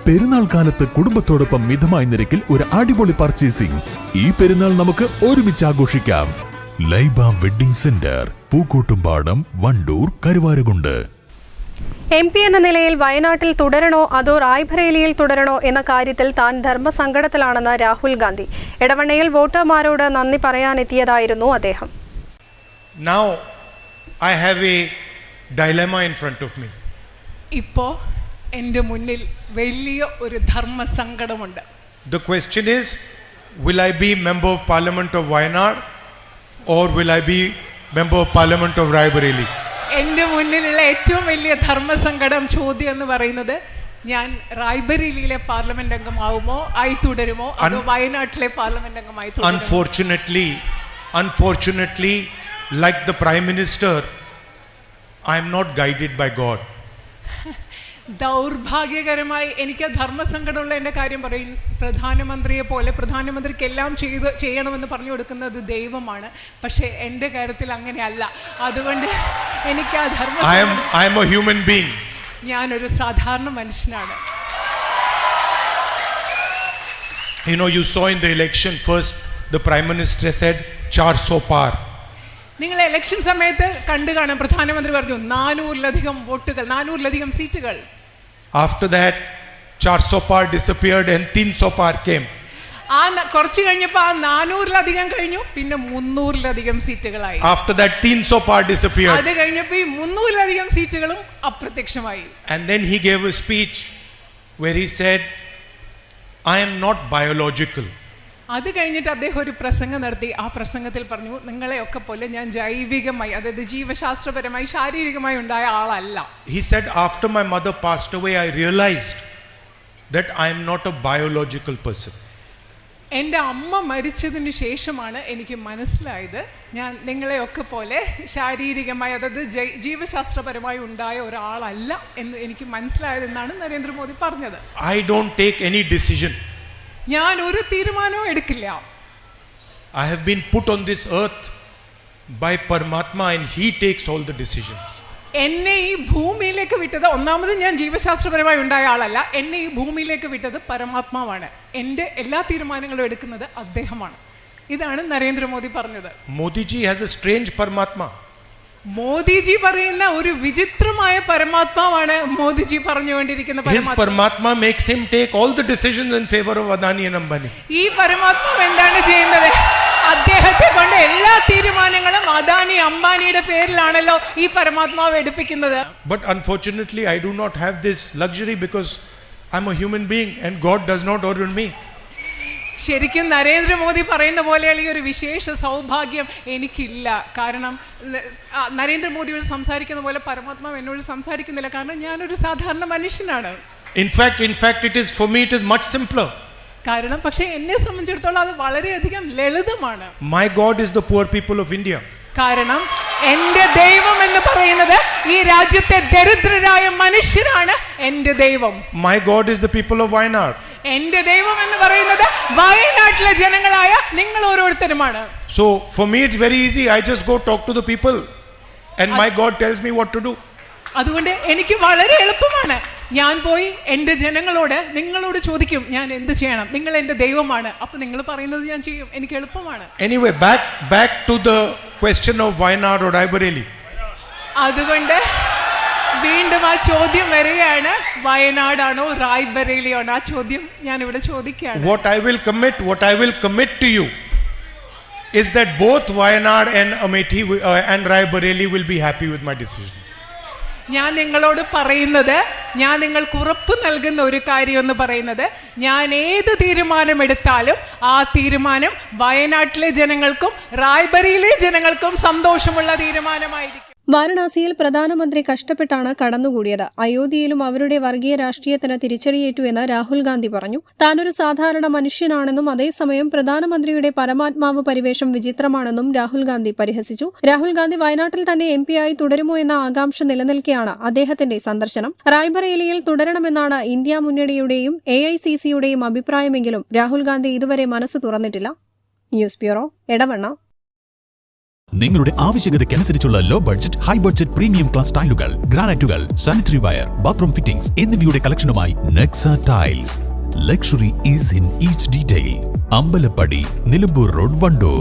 പെരുന്നാൾ കാലത്ത് കുടുംബത്തോടൊപ്പം മിതമായ നിരക്കിൽ ഒരു അടിപൊളി പർച്ചേസിംഗ്. ഈ പെരുന്നാൾ നമുക്ക് ഒരുമിച്ച് ആഘോഷിക്കാം. Laiba wedding centre, Pookkottumpadam, Wandoor, Karuvarakundu. MP എന്ന നിലയിൽ വയനാട്ടിൽ തുടരണോ അതോ റായ്ബറേലിയിൽ തുടരണോ എന്ന കാര്യത്തിൽ താൻ ധർമ്മസങ്കടത്തിലാണെന്ന് രാഹുൽ ഗാന്ധി. എടവണ്ണയിൽ വോട്ടർമാരോട് നന്ദി പറയാനെത്തിയതായിരുന്നു അദ്ദേഹം. Now I have a dilemma in front of me. ഇപ്പോൾ എൻ്റെ മുന്നിൽ വലിയ ഒരു ധർമ്മസങ്കടമുണ്ട്. The question is, will I be member of parliament of Wayanad or will I be member of parliament of Raebareli? എൻ്റെ മുന്നിലുള്ള ഏറ്റവും വലിയ ധർമ്മസങ്കടം ചോദ്യം എന്ന് പറയുന്നത്, ഞാൻ റായ്ബറേലിയിലെ പാർലമെന്റ് അംഗമാവുമോ ആയി തുടരുമോ അതോ വയനാട്ടിലെ പാർലമെന്റ് അംഗമായി തുടരുമോ? Unfortunately, like the Prime Minister, I am not guided by God. ദൗർഭാഗ്യകരമായി എനിക്ക് ധർമ്മസങ്കടമുള്ള എൻ്റെ കാര്യം പറയും. പ്രധാനമന്ത്രിയെ പോലെ പ്രധാനമന്ത്രിക്ക് എല്ലാം ചെയ്യണമെന്ന് പറഞ്ഞു കൊടുക്കുന്നത് ദൈവമാണ്. പക്ഷേ എൻ്റെ കാര്യത്തിൽ അങ്ങനെയല്ല. അതുകൊണ്ട് എനിക്ക് ആ I am a human being. ഞാനൊരു സാധാരണ മനുഷ്യനാണ്. You saw in the election, first the Prime Minister said 400 par. നിങ്ങൾ ഇലക്ഷൻ സമയത്ത് കണ്ടു കാണാൻ പ്രധാനമന്ത്രി പറഞ്ഞു 400-ലധികം വോട്ടുകൾ, 400-ലധികം സീറ്റുകൾ. After that 400 par disappeared and 300 par came. ആ കുറച്ച് കഴിഞ്ഞപ്പോൾ ആ 400-ലധികം കഴിഞ്ഞു, പിന്നെ 300-ലധികം സീറ്റുകളായി. After that 300 par disappeared. അത് കഴിഞ്ഞപ്പോൾ ഈ 300-ലധികം സീറ്റുകളും അപ്രത്യക്ഷമായി. And then he gave a speech where he said, I am not biological. അത് കഴിഞ്ഞിട്ട് അദ്ദേഹം ഒരു പ്രസംഗം നടത്തി. ആ പ്രസംഗത്തിൽ പറഞ്ഞു, നിങ്ങളെയൊക്കെ പോലെ ഞാൻ ജൈവികമായി, അതായത് ജീവശാസ്ത്രപരമായി ശാരീരികമായി ഉണ്ടായ ആളല്ല. He said, after my mother passed away, I realized that I am not a biological person. എൻ്റെ അമ്മ മരിച്ചതിന് ശേഷമാണ് എനിക്ക് മനസ്സിലായത് ഞാൻ നിങ്ങളെയൊക്കെ പോലെ ശാരീരികമായി, അതായത് ജീവശാസ്ത്രപരമായി ഉണ്ടായ ഒരാളല്ല എന്ന് എനിക്ക് മനസ്സിലായതെന്നാണ് നരേന്ദ്രമോദി പറഞ്ഞത്. I don't take any decision. ഞാൻ ഒരു തീരുമാനവും എടുക്കില്ല. I have been put on this earth by Paramatma and he takes all the decisions. എന്നെ ഈ ഭൂമിയിലേക്ക് വിട്ടത്, ഒന്നാമത് ഞാൻ ജീവശാസ്ത്രപരമായി ഉണ്ടായ ആളല്ല, എന്നെ ഈ ഭൂമിയിലേക്ക് വിട്ടത് പരമാത്മാവാണ്. എൻ്റെ എല്ലാ തീരുമാനങ്ങളും എടുക്കുന്നത് അദ്ദേഹമാണ്. ഇതാണ് നരേന്ദ്രമോദി പറഞ്ഞത്. Modiji has a strange Paramatma. Modiji പറയുന്ന ഒരു വിചിത്രമായ പരമാത്മാവാണ് മോദിജി പറഞ്ഞുകൊണ്ടിരിക്കുന്ന His Paramatma makes him take all the decisions in favor of Adani and Ambani. ഈ പരമാത്മാവ് എന്താണ് ചെയ്യുന്നത്? അദ്ദേഹത്തെ കൊണ്ട് എല്ലാ തീരുമാനങ്ങളും അദാനി അംബാനിയുടെ പേരിലാണല്ലോ ഈ പരമാത്മാവ് എടുപ്പിക്കുന്നത്. But unfortunately I do not have this luxury because I'm a human being and God does not order me. ശരിക്കും നരേന്ദ്രമോദി പറയുന്ന പോലെയുള്ള ഈ ഒരു വിശേഷ സൗഭാഗ്യം എനിക്കില്ല. കാരണം നരേന്ദ്രമോദിയോട് സംസാരിക്കുന്ന പോലെ പരമാത്മാവ് എന്നോട് സംസാരിക്കുന്നില്ല. കാരണം ഞാനൊരു സാധാരണ മനുഷ്യനാണ്. In fact it is for me, it is much simpler. കാരണം പക്ഷേ എന്നെ സംബന്ധിച്ചിടത്തോളം അത് വളരെയധികം ലളിതമാണ്. My God is the poor people of India. കാരണം എൻ്റെ ദൈവം എന്ന് പറയുന്നത് ഈ രാജ്യത്തെ ദരിദ്രരായ മനുഷ്യരാണ് എൻ്റെ ദൈവം. My God is the people of Wayanad. എൻ്റെ ദൈവം എന്ന് പറയുന്നത് വയനാട്ടിലെ ജനങ്ങളായ നിങ്ങൾ ഓരോരുത്തരുമാണ്. So for me it's very easy. I just go talk to the people and my God tells me what to do. അതുകൊണ്ട് എനിക്ക് വളരെ എളുപ്പമാണ്. ഞാൻ പോയി എൻ്റെ ജനങ്ങളോട്, നിങ്ങളോട് ചോദിക്കും ഞാൻ എന്ത് ചെയ്യണം. നിങ്ങൾ എൻ്റെ ദൈവമാണ്, അപ്പൊ നിങ്ങൾ പറയുന്നത് ഞാൻ ചെയ്യും. എനിക്ക് എളുപ്പമാണ്. Anyway, back to the question of Wayanad or Raebareli. അതുകൊണ്ട് വീണ്ടും ആ ചോദ്യം വരികയാണ്, വയനാടാണോ റായ്ബറേലിയാണോ? ആ ചോദ്യം ഞാൻ ഇവിടെ ചോദിക്കുകയാണ്. What I will commit to you is that both Wayanad and Amethi and Raebareli will be happy with my decision. ഞാൻ നിങ്ങളോട് പറയുന്നത്, ഞാൻ നിങ്ങൾക്ക് ഉറപ്പ് നൽകുന്ന ഒരു കാര്യം എന്ന് പറയുന്നത്, ഞാൻ ഏത് തീരുമാനമെടുത്താലും ആ തീരുമാനം വയനാട്ടിലെ ജനങ്ങൾക്കും റായ്ബറേലിയിലെ ജനങ്ങൾക്കും സന്തോഷമുള്ള തീരുമാനമായിരിക്കും. വാരണാസിയിൽ പ്രധാനമന്ത്രി കഷ്ടപ്പെട്ടാണ് കടന്നുകൂടിയത്. അയോധ്യയിലും അവരുടെ വർഗീയ രാഷ്ട്രീയത്തിന് തിരിച്ചടിയേറ്റു എന്ന് രാഹുൽ ഗാന്ധി പറഞ്ഞു. താനൊരു സാധാരണ മനുഷ്യനാണെന്നും അതേസമയം പ്രധാനമന്ത്രിയുടെ പരമാത്മാവ് പരിവേഷം വിചിത്രമാണെന്നും രാഹുൽ ഗാന്ധി പരിഹസിച്ചു. രാഹുൽ ഗാന്ധി വയനാട്ടിൽ തന്നെ MP ആയി തുടരുമോ എന്ന ആകാംക്ഷ നിലനിൽക്കെയാണ് അദ്ദേഹത്തിന്റെ സന്ദർശനം. റായ്ബറേലിയിൽ തുടരണമെന്നാണ് ഇന്ത്യ മുന്നണിയുടെയും AICCയുടെയും അഭിപ്രായമെങ്കിലും രാഹുൽ ഗാന്ധി ഇതുവരെ മനസ്സ് തുറന്നിട്ടില്ല. News bureau, Edavanna. നിങ്ങളുടെ ആവശ്യകതയ്ക്കനുസരിച്ചുള്ള low budget, high budget premium class ടൈലുകൾ, ഗ്രാനൈറ്റുകൾ, സാനിറ്ററി വയർ, ബാത്റൂം ഫിറ്റിംഗ്സ് എന്നിവയുടെ കളക്ഷനുമായി Nexa tiles. Luxury is in each detail. Ambalappadi, Nilambur road, Wandoor.